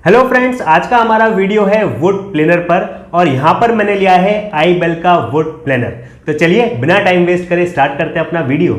Hello friends, आज का हमारा वीडियो है वुड प्लेनर पर और यहां पर मैंने लिया है आईबेल का वुड प्लेनर। तो चलिए बिना टाइम वेस्ट करे स्टार्ट करते हैं अपना वीडियो।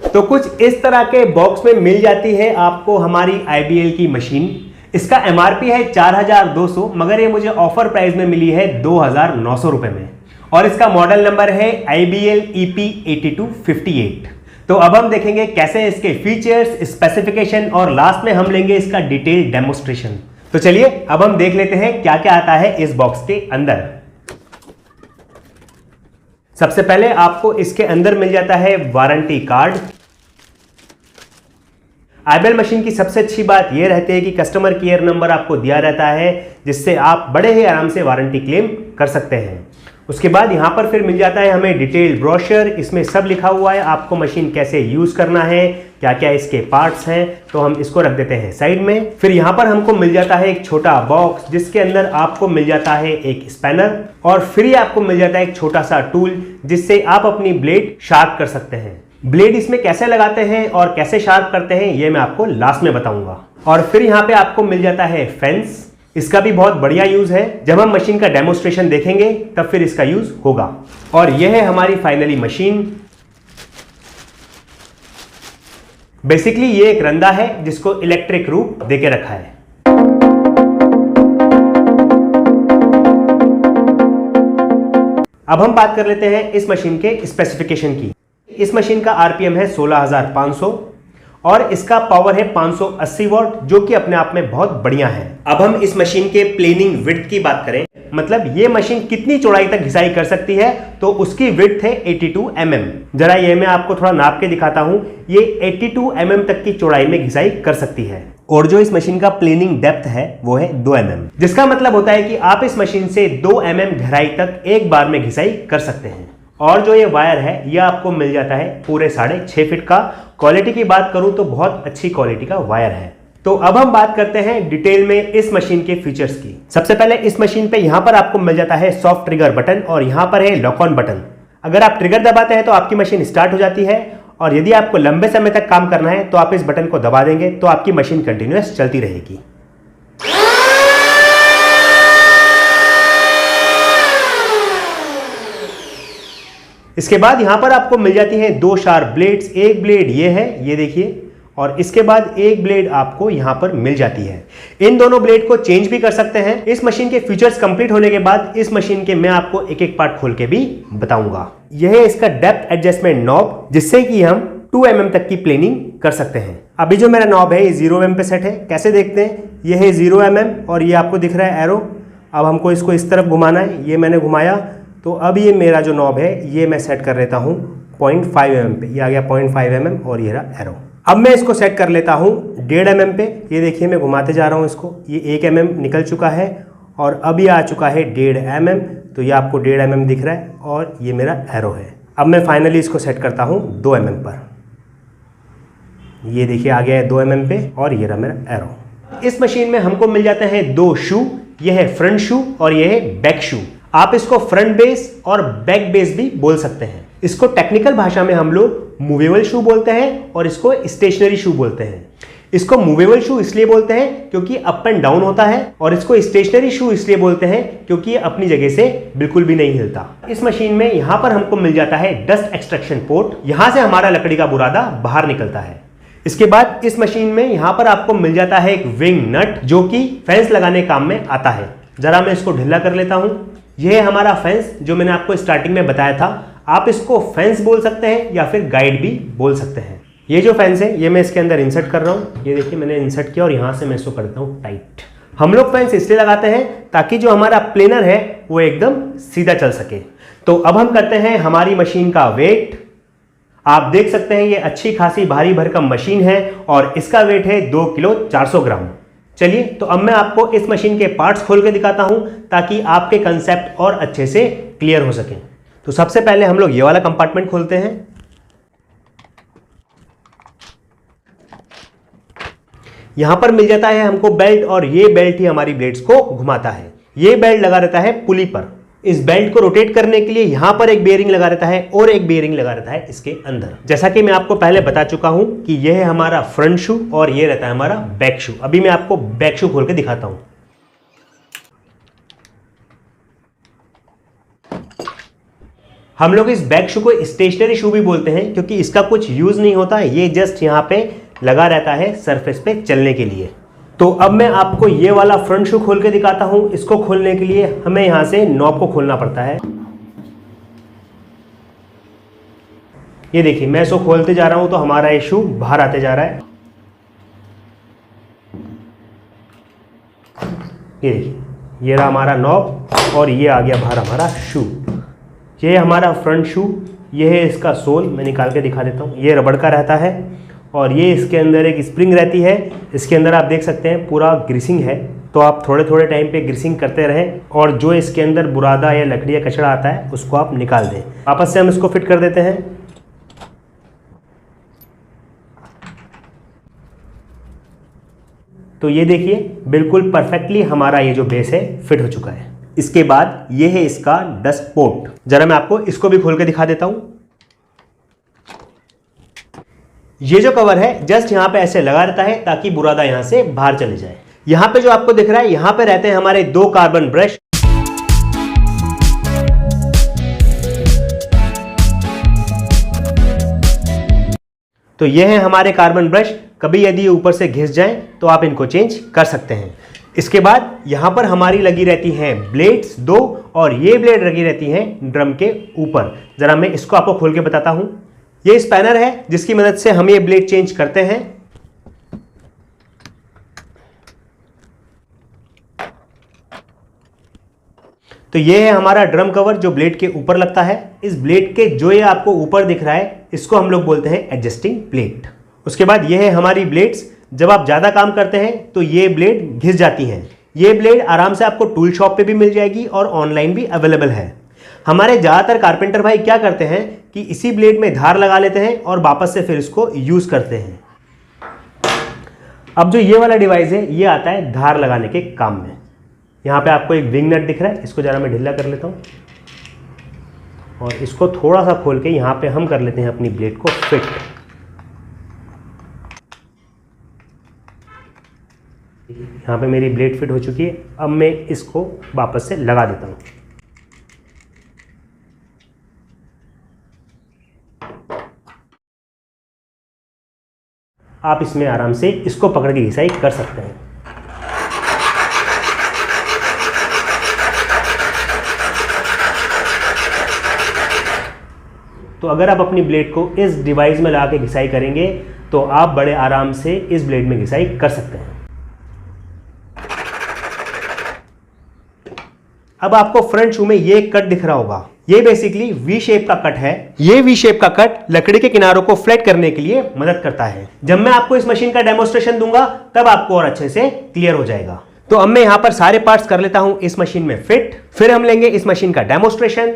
तो कुछ इस तरह के बॉक्स में मिल जाती है आपको हमारी आईबीएल की मशीन। इसका एमआरपी है 4200, मगर ये मुझे ऑफर प्राइस में मिली है 2900 रुपए में और इसका मॉडल नंबर है IBL EP8258। तो अब हम देखेंगे कैसे इसके फीचर्स, स्पेसिफिकेशन और लास्ट में हम लेंगे इसका डिटेल डेमोस्ट्रेशन। तो चलिए अब हम देख लेते हैं क्या क्या आता है इस बॉक्स के अंदर। सबसे पहले आपको इसके अंदर मिल जाता है वारंटी कार्ड। आईबेल मशीन की सबसे अच्छी बात यह रहती है कि कस्टमर केयर नंबर आपको दिया रहता है, जिससे आप बड़े ही आराम से वारंटी क्लेम कर सकते हैं। उसके बाद यहाँ पर फिर मिल जाता है हमें डिटेल ब्रोशर। इसमें सब लिखा हुआ है आपको मशीन कैसे यूज करना है, क्या क्या इसके पार्ट्स हैं। तो हम इसको रख देते हैं साइड में। फिर यहाँ पर हमको मिल जाता है एक छोटा बॉक्स, जिसके अंदर आपको मिल जाता है एक स्पैनर और फिर आपको मिल जाता है एक छोटा सा टूल, जिससे आप अपनी ब्लेड शार्प कर सकते हैं। ब्लेड इसमें कैसे लगाते हैं और कैसे शार्प करते हैं ये मैं आपको लास्ट में बताऊंगा। और फिर यहाँ पे आपको मिल जाता है फेंस। इसका भी बहुत बढ़िया यूज है। जब हम मशीन का डेमोस्ट्रेशन देखेंगे तब फिर इसका यूज होगा। और यह है हमारी फाइनली मशीन। बेसिकली ये एक रंदा है जिसको इलेक्ट्रिक रूप देके रखा है। अब हम बात कर लेते हैं इस मशीन के स्पेसिफिकेशन की। इस मशीन का आरपीएम है 16500 और इसका पावर है 580 वॉट, जो कि अपने आप में बहुत बढ़िया है। अब हम इस मशीन के प्लेनिंग विड्थ की बात करें, मतलब ये मशीन कितनी चौड़ाई तक घिसाई कर सकती है, तो उसकी विड्थ है 82 mm। जरा ये मैं आपको थोड़ा नाप के दिखाता हूं। ये 82 mm तक की चौड़ाई में घिसाई कर सकती है। और जो इस मशीन का प्लेनिंग डेप्थ है वो है 2 mm, जिसका मतलब होता है कि आप इस मशीन से 2 mm गहराई तक एक बार में घिसाई कर सकते हैं। और जो ये वायर है ये आपको मिल जाता है पूरे 6.5 फीट का। क्वालिटी की बात करूं तो बहुत अच्छी क्वालिटी का वायर है। तो अब हम बात करते हैं डिटेल में इस मशीन के फीचर्स की। सबसे पहले इस मशीन पे यहां पर आपको मिल जाता है सॉफ्ट ट्रिगर बटन और यहां पर है लॉक ऑन बटन। अगर आप ट्रिगर दबाते हैं तो आपकी मशीन स्टार्ट हो जाती है, और यदि आपको लंबे समय तक काम करना है तो आप इस बटन को दबा देंगे तो आपकी मशीन कंटिन्यूअस चलती रहेगी। इसके बाद यहां पर आपको मिल जाती है 2 शार्प ब्लेड्स। एक ब्लेड ये है, ये देखिए, और इसके बाद एक ब्लेड आपको यहां पर मिल जाती है। इन दोनों ब्लेड को चेंज भी कर सकते हैं। इस मशीन के फीचर्स कंप्लीट होने के बाद इस मशीन के मैं आपको एक एक पार्ट खोल के भी बताऊंगा। यह है इसका डेप्थ एडजस्टमेंट नॉब, जिससे कि हम 2 mm तक की प्लेनिंग कर सकते हैं। अभी जो मेरा नॉब है ये 0 mm पे सेट है। कैसे देखते हैं, ये है 0 mm और ये आपको दिख रहा है एरो। अब हमको इसको इस तरफ घुमाना है, ये मैंने घुमाया। तो अब ये मेरा जो नॉब है ये मैं सेट कर लेता हूँ 0.5 mm पे। ये आ गया 0.5 mm और ये रहा एरो। अब मैं इसको सेट कर लेता हूँ 1.5 mm पे। ये देखिए मैं घुमाते जा रहा हूँ इसको। ये 1 mm निकल चुका है और अब ये आ चुका है 1.5 mm। तो ये आपको 1.5 mm दिख रहा है और ये मेरा एरो है। अब मैं फाइनली इसको सेट करता हूँ 2 mm पर। ये देखिए आ गया है 2 mm पे और ये रहा मेरा एरो। इस मशीन में हमको मिल जाते हैं 2 शू। ये है फ्रंट शू और ये है बैक शू। आप इसको फ्रंट बेस और बैक बेस भी बोल सकते हैं। इसको टेक्निकल भाषा में हम लोग मूवेबल शू बोलते हैं और इसको स्टेशनरी शू बोलते हैं। इसको मूवेबल शू इसलिए बोलते हैं क्योंकि अप एंड डाउन होता है, और इसको स्टेशनरी शू इसलिए बोलते हैं क्योंकि ये अपनी जगह से बिल्कुल भी नहीं हिलता। इस मशीन में यहां पर हमको मिल जाता है डस्ट एक्सट्रैक्शन पोर्ट। यहां से हमारा लकड़ी का बुरादा बाहर निकलता है। इसके बाद इस मशीन में यहां पर आपको मिल जाता है एक विंग नट, जो कि फेंस लगाने काम में आता है। जरा मैं इसको ढीला कर लेता हूं। यह है हमारा फेंस जो मैंने आपको स्टार्टिंग में बताया था। आप इसको फेंस बोल सकते हैं या फिर गाइड भी बोल सकते हैं। ये जो फेंस है ये मैं इसके अंदर इंसर्ट कर रहा हूं। ये देखिए मैंने इंसर्ट किया और यहां से मैं इसको कर देता हूं टाइट। हम लोग फेंस इसलिए लगाते हैं ताकि जो हमारा प्लेनर है वो एकदम सीधा चल सके। तो अब हम करते हैं हमारी मशीन का वेट। आप देख सकते हैं ये अच्छी खासी भारी भरकम मशीन है और इसका वेट है 2 किलो 400 ग्राम। चलिए तो अब मैं आपको इस मशीन के पार्ट्स खोल के दिखाता हूं ताकि आपके कंसेप्ट और अच्छे से क्लियर हो सके। तो सबसे पहले हम लोग ये वाला कंपार्टमेंट खोलते हैं। यहां पर मिल जाता है हमको बेल्ट और ये बेल्ट ही हमारी ब्लेड्स को घुमाता है। ये बेल्ट लगा रहता है पुली पर। इस बेल्ट को रोटेट करने के लिए यहां पर एक बेयरिंग लगा रहता है और एक बेयरिंग लगा रहता है इसके अंदर। जैसा कि मैं आपको पहले बता चुका हूं कि यह है हमारा फ्रंट शू और यह रहता है हमारा बैक शू। अभी मैं आपको बैक शू खोल के दिखाता हूं। हम लोग इस बैक शू को स्टेशनरी शू भी बोलते हैं क्योंकि इसका कुछ यूज नहीं होता, ये जस्ट यहां पे लगा रहता है सरफेस पे चलने के लिए। तो अब मैं आपको ये वाला फ्रंट शू खोल के दिखाता हूं। इसको खोलने के लिए हमें यहां से नॉब को खोलना पड़ता है। ये देखिए मैं इसको खोलते जा रहा हूं तो हमारा ये शू बाहर आते जा रहा है। ये देखिए ये रहा हमारा नॉब और ये आ गया बाहर हमारा शू। ये हमारा फ्रंट शू, ये है इसका सोल। मैं निकाल के दिखा देता हूँ। ये रबड़ का रहता है और ये इसके अंदर एक स्प्रिंग रहती है। इसके अंदर आप देख सकते हैं पूरा ग्रीसिंग है, तो आप थोड़े थोड़े टाइम पे ग्रीसिंग करते रहें और जो इसके अंदर बुरादा या लकड़ी या कचरा आता है उसको आप निकाल दें। वापस से हम इसको फिट कर देते हैं। तो ये देखिए बिल्कुल परफेक्टली हमारा ये जो बेस है फिट हो चुका है। इसके बाद ये है इसका डस्ट पोर्ट। जरा मैं आपको इसको भी खोल के दिखा देता हूं। ये जो कवर है जस्ट यहां पे ऐसे लगा रहता है ताकि बुरादा यहां से बाहर चले जाए। यहां पे जो आपको दिख रहा है यहां पे रहते हैं हमारे 2 कार्बन ब्रश। तो ये है हमारे कार्बन ब्रश। कभी यदि ये ऊपर से घिस जाएं तो आप इनको चेंज कर सकते हैं। इसके बाद यहां पर हमारी लगी रहती हैं ब्लेड्स 2 और ये ब्लेड लगी रहती हैं ड्रम के ऊपर। जरा मैं इसको आपको खोल के बताता हूं। ये स्पैनर है जिसकी मदद से हम ये ब्लेड चेंज करते हैं। तो ये है हमारा ड्रम कवर जो ब्लेड के ऊपर लगता है। इस ब्लेड के जो ये आपको ऊपर दिख रहा है इसको हम लोग बोलते हैं एडजस्टिंग प्लेट। उसके बाद ये है हमारी ब्लेड्स। जब आप ज़्यादा काम करते हैं तो ये ब्लेड घिस जाती हैं। ये ब्लेड आराम से आपको टूल शॉप पे भी मिल जाएगी और ऑनलाइन भी अवेलेबल है। हमारे ज़्यादातर कारपेंटर भाई क्या करते हैं कि इसी ब्लेड में धार लगा लेते हैं और वापस से फिर इसको यूज़ करते हैं। अब जो ये वाला डिवाइस है ये आता है धार लगाने के काम में। यहाँ पे आपको एक विंग नट दिख रहा है, इसको ज़रा मैं ढीला कर लेता हूँ और इसको थोड़ा सा खोल के यहाँ पे हम कर लेते हैं अपनी ब्लेड को फिट। यहाँ पे मेरी ब्लेड फिट हो चुकी है। अब मैं इसको वापस से लगा देता हूँ। आप इसमें आराम से इसको पकड़ के घिसाई कर सकते हैं। तो अगर आप अपनी ब्लेड को इस डिवाइस में लगा के घिसाई करेंगे तो आप बड़े आराम से इस ब्लेड में घिसाई कर सकते हैं। अब आपको फ्रंट शू में ये कट दिख रहा होगा। ये बेसिकली वी शेप का कट है। ये वी शेप का कट लकड़ी के किनारों को फ्लैट करने के लिए मदद करता है। जब मैं आपको इस मशीन का डेमोस्ट्रेशन दूंगा तब आपको और अच्छे से क्लियर हो जाएगा। तो अब मैं यहां पर सारे पार्ट्स कर लेता हूं इस मशीन में फिट, फिर हम लेंगे इस मशीन का डेमोस्ट्रेशन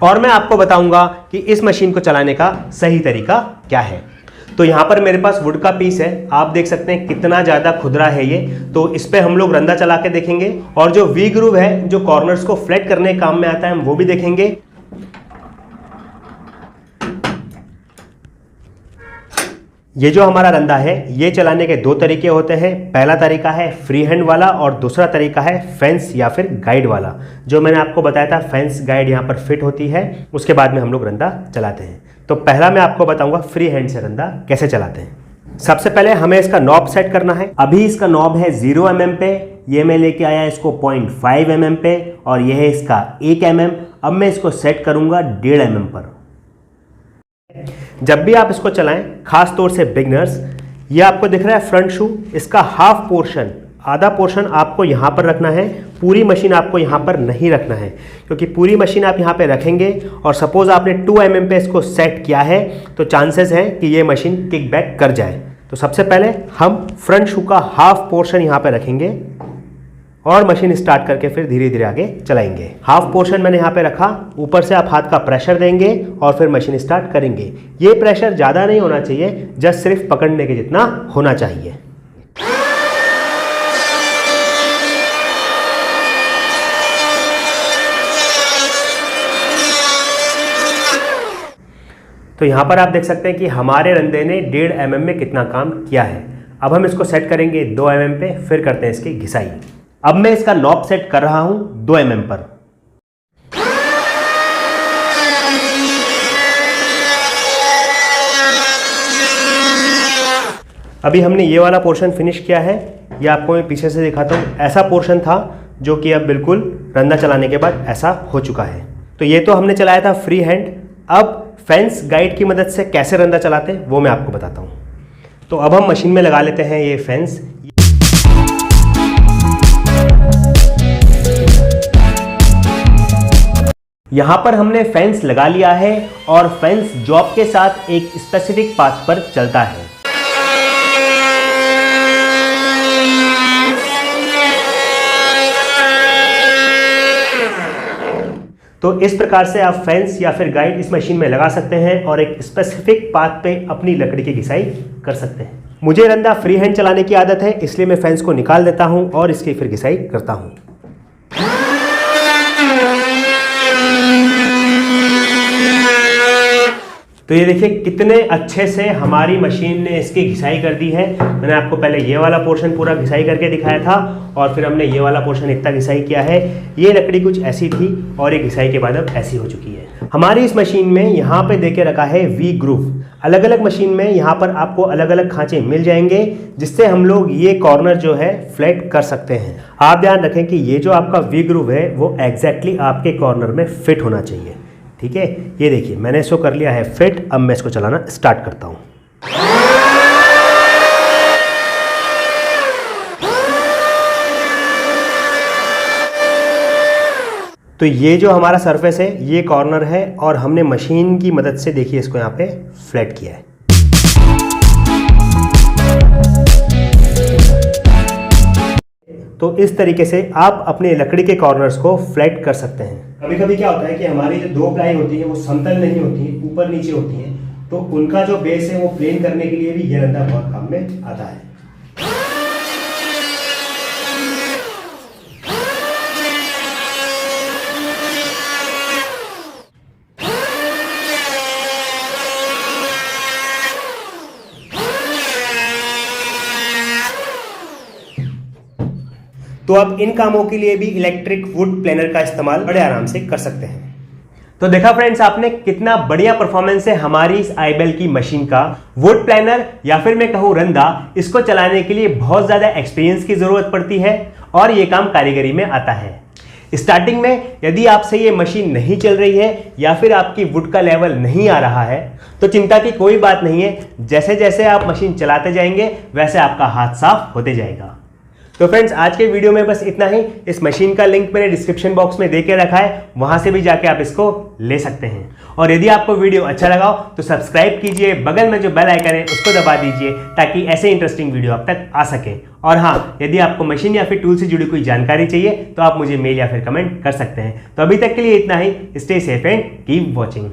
और मैं आपको बताऊंगा कि इस मशीन को चलाने का सही तरीका क्या है। तो यहाँ पर मेरे पास वुड का पीस है, आप देख सकते हैं कितना ज़्यादा खुदरा है ये। तो इस पे हम लोग रंदा चला के देखेंगे और जो वी ग्रूव है जो कॉर्नर्स को फ्लैट करने के काम में आता है हम वो भी देखेंगे। ये जो हमारा रंदा है ये चलाने के 2 तरीके होते हैं। पहला तरीका है फ्री हैंड वाला और दूसरा तरीका है फेंस या फिर गाइड वाला। जो मैंने आपको बताया था फेंस गाइड यहाँ पर फिट होती है, उसके बाद में हम लोग रंदा चलाते हैं। तो पहला मैं आपको बताऊंगा फ्री हैंड से रंदा कैसे चलाते हैं। सबसे पहले हमें इसका नॉब सेट करना है। अभी इसका नॉब है 0 mm पे, ये मैं लेके आया इसको 0.5 mm पे और यह है इसका 1 mm। अब मैं इसको सेट करूंगा 1.5 mm पर। जब भी आप इसको चलाएं, खास तौर से बिगनर्स, ये आपको दिख रहा है फ्रंट शू, इसका हाफ पोर्शन, आधा पोर्शन आपको यहाँ पर रखना है। पूरी मशीन आपको यहाँ पर नहीं रखना है क्योंकि पूरी मशीन आप यहाँ पे रखेंगे और सपोज आपने 2 mm पे इसको सेट किया है तो चांसेस हैं कि ये मशीन किक बैक कर जाए। तो सबसे पहले हम फ्रंट शू का हाफ पोर्शन यहाँ पे रखेंगे और मशीन स्टार्ट करके फिर धीरे धीरे आगे चलाएंगे। हाफ पोर्शन मैंने यहाँ पे रखा, ऊपर से आप हाथ का प्रेशर देंगे और फिर मशीन स्टार्ट करेंगे। ये प्रेशर ज़्यादा नहीं होना चाहिए, जस्ट सिर्फ पकड़ने के जितना होना चाहिए। तो यहाँ पर आप देख सकते हैं कि हमारे रंधे ने 1.5 mm में कितना काम किया है। अब हम इसको सेट करेंगे 2 mm पे, फिर करते हैं इसकी घिसाई। अब मैं इसका नॉब सेट कर रहा हूँ 2 mm पर। अभी हमने ये वाला पोर्शन फिनिश किया है, ये आपको मैं पीछे से दिखाता हूँ। ऐसा पोर्शन था जो कि अब बिल्कुल रंधा चलाने के बाद ऐसा हो चुका है। तो ये तो हमने चलाया था फ्री हैंड। अब फेंस गाइड की मदद से कैसे रंधा चलाते हैं वो मैं आपको बताता हूँ। तो अब हम मशीन में लगा लेते हैं ये फेंस। यहाँ पर हमने फेंस लगा लिया है और फेंस जॉब के साथ एक स्पेसिफिक पाथ पर चलता है। तो इस प्रकार से आप फेंस या फिर गाइड इस मशीन में लगा सकते हैं और एक स्पेसिफिक पाथ पे अपनी लकड़ी की घिसाई कर सकते हैं। मुझे रंधा फ्री हैंड चलाने की आदत है, इसलिए मैं फेंस को निकाल देता हूं और इसकी फिर घिसाई करता हूं। तो ये देखिए कितने अच्छे से हमारी मशीन ने इसकी घिसाई कर दी है। मैंने आपको पहले ये वाला पोर्शन पूरा घिसाई करके दिखाया था और फिर हमने ये वाला पोर्शन इतना घिसाई किया है। ये लकड़ी कुछ ऐसी थी और ये घिसाई के बाद अब ऐसी हो चुकी है। हमारी इस मशीन में यहाँ पे देके रखा है वी ग्रूव। अलग अलग मशीन में यहाँ पर आपको अलग अलग खांचे मिल जाएंगे, जिससे हम लोग ये कॉर्नर जो है फ्लैट कर सकते हैं। आप ध्यान रखें कि ये जो आपका वी ग्रूव है वो एग्जैक्टली आपके कॉर्नर में फिट होना चाहिए। ठीक है, ये देखिए मैंने इसको कर लिया है फिट। अब मैं इसको चलाना स्टार्ट करता हूं। तो ये जो हमारा सरफेस है ये कॉर्नर है और हमने मशीन की मदद से देखिए इसको यहाँ पे फ्लैट किया है। तो इस तरीके से आप अपने लकड़ी के कॉर्नर्स को फ्लैट कर सकते हैं। कभी कभी क्या होता है कि हमारी जो 2 प्लाई होती है वो समतल नहीं होती है, ऊपर नीचे होती हैं, तो उनका जो बेस है वो प्लेन करने के लिए भी ये रंधा बहुत काम में आता है। तो अब इन कामों के लिए भी इलेक्ट्रिक वुड प्लेनर का इस्तेमाल बड़े आराम से कर सकते हैं। तो देखा फ्रेंड्स आपने कितना बढ़िया परफॉर्मेंस है हमारी इस आईबेल की मशीन का। वुड प्लेनर या फिर मैं कहूँ रंधा, इसको चलाने के लिए बहुत ज़्यादा एक्सपीरियंस की ज़रूरत पड़ती है और ये काम कारीगरी में आता है। स्टार्टिंग में यदि आपसे ये मशीन नहीं चल रही है या फिर आपकी वुड का लेवल नहीं आ रहा है तो चिंता की कोई बात नहीं है। जैसे जैसे आप मशीन चलाते जाएंगे वैसे आपका हाथ साफ होते जाएगा। तो फ्रेंड्स आज के वीडियो में बस इतना ही। इस मशीन का लिंक मैंने डिस्क्रिप्शन बॉक्स में दे के रखा है, वहां से भी जाके आप इसको ले सकते हैं। और यदि आपको वीडियो अच्छा लगा हो तो सब्सक्राइब कीजिए, बगल में जो बेल आइकन है उसको दबा दीजिए ताकि ऐसे इंटरेस्टिंग वीडियो आप तक आ सके। और हाँ, यदि आपको मशीन या फिर टूल से जुड़ी कोई जानकारी चाहिए तो आप मुझे मेल या फिर कमेंट कर सकते हैं। तो अभी तक के लिए इतना ही। Stay safe and keep watching.